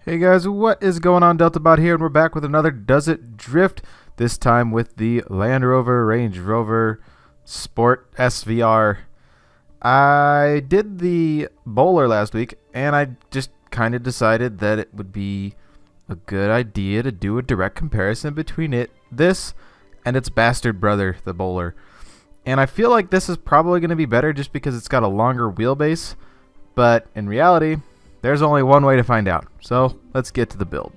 Hey guys, what is going on? DeltaBot here, and we're back with another Does It Drift, this time with the Land Rover Range Rover Sport SVR. I did the bowler last week, and I just kind of decided that it would be a good idea to do a direct comparison between this, and its bastard brother, the bowler. And I feel like this is probably going to be better just because it's got a longer wheelbase, but in reality, there's only one way to find out, so let's get to the build.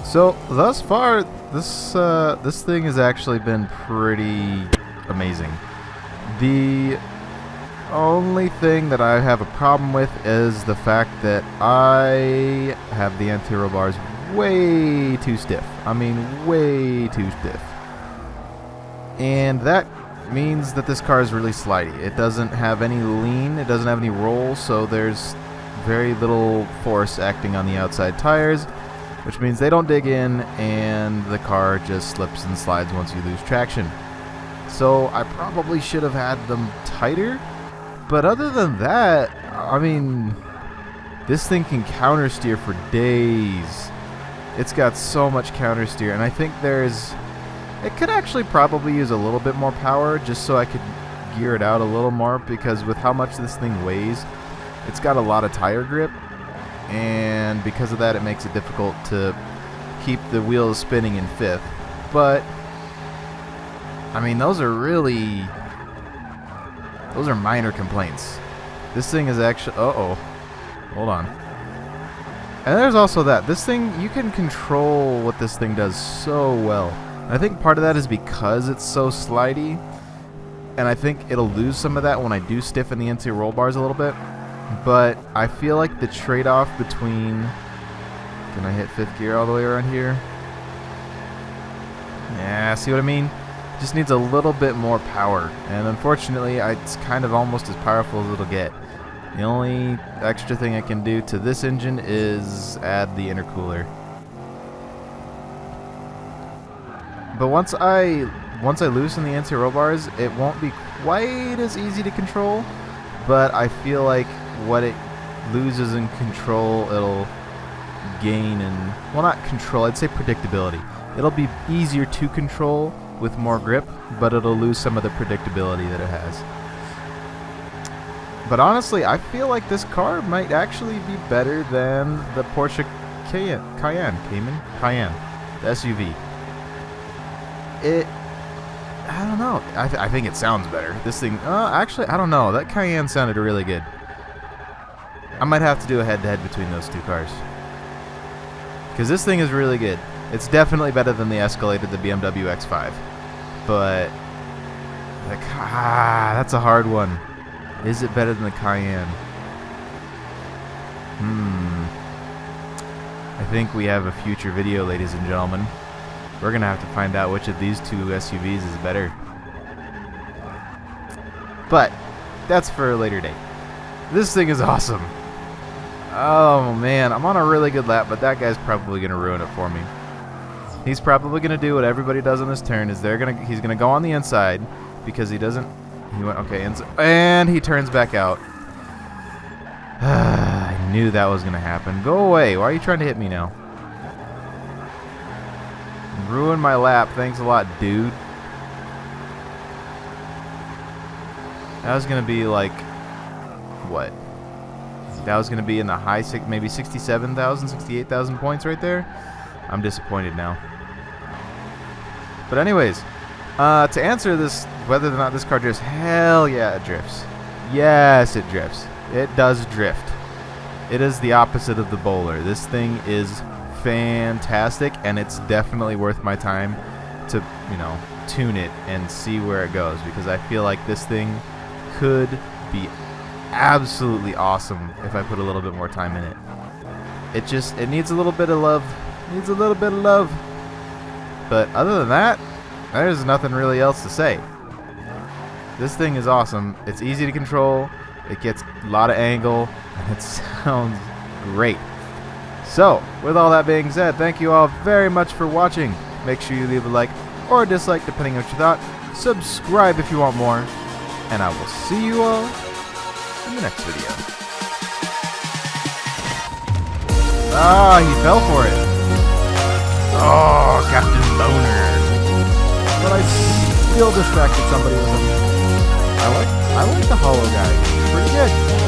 So thus far, this thing has actually been pretty amazing. The only thing that I have a problem with is the fact that I have the anti-roll bars way too stiff. I mean, way too stiff. And that means that this car is really slidey. It doesn't have any lean, it doesn't have any roll, so there's very little force acting on the outside tires, which means they don't dig in and the car just slips and slides once you lose traction. So I probably should have had them tighter, but other than that, I mean, this thing can counter steer for days. It's got so much counter steer, and I think it could actually probably use a little bit more power just so I could gear it out a little more, because with how much this thing weighs, it's got a lot of tire grip. And because of that, it makes it difficult to keep the wheels spinning in fifth. But I mean, those are minor complaints. This thing is actually hold on. And there's also that this thing, you can control what this thing does so well. And I think part of that is because it's so slidey, and I think it'll lose some of that when I do stiffen the interior roll bars a little bit. But I feel like the trade-off between... Can I hit fifth gear all the way around here? Yeah, see what I mean? Just needs a little bit more power. And unfortunately, it's kind of almost as powerful as it'll get. The only extra thing I can do to this engine is add the intercooler. But once I loosen the anti-roll bars, it won't be quite as easy to control. But I feel like what it loses in control, it'll gain in, well, not control, I'd say predictability. It'll be easier to control with more grip, but it'll lose some of the predictability that it has. But honestly, I feel like this car might actually be better than the Porsche Cayenne, the SUV. I don't know. I think it sounds better. This thing, actually, I don't know. That Cayenne sounded really good. I might have to do a head-to-head between those two cars, because this thing is really good. It's definitely better than the Escalade, the BMW X5. But that's a hard one. Is it better than the Cayenne? I think we have a future video, ladies and gentlemen. We're going to have to find out which of these two SUVs is better. But that's for a later date. This thing is awesome. Oh man, I'm on a really good lap, but that guy's probably going to ruin it for me. He's probably going to do what everybody does on this turn, is he's going to go on the inside because he doesn't. He went okay, and he turns back out. I knew that was going to happen. Go away. Why are you trying to hit me now? Ruin my lap. Thanks a lot, dude. That was going to be like, what? That was going to be in the high, maybe 67,000, 68,000 points right there. I'm disappointed now. But anyways, to answer this, whether or not this car drifts, hell yeah, it drifts. Yes, it drifts. It does drift. It is the opposite of the bowler. This thing is fantastic, and it's definitely worth my time to, tune it and see where it goes, because I feel like this thing could be absolutely awesome if I put a little bit more time in it. It needs a little bit of love. Needs a little bit of love. But other than that, there's nothing really else to say. This thing is awesome. It's easy to control. It gets a lot of angle, and it sounds great. So, with all that being said, thank you all very much for watching. Make sure you leave a like or a dislike depending on what you thought. Subscribe if you want more. And I will see you all in the next video. Ah, he fell for it. Oh, Captain Boner. But I still distracted somebody with him. I like the hollow guy. Pretty good.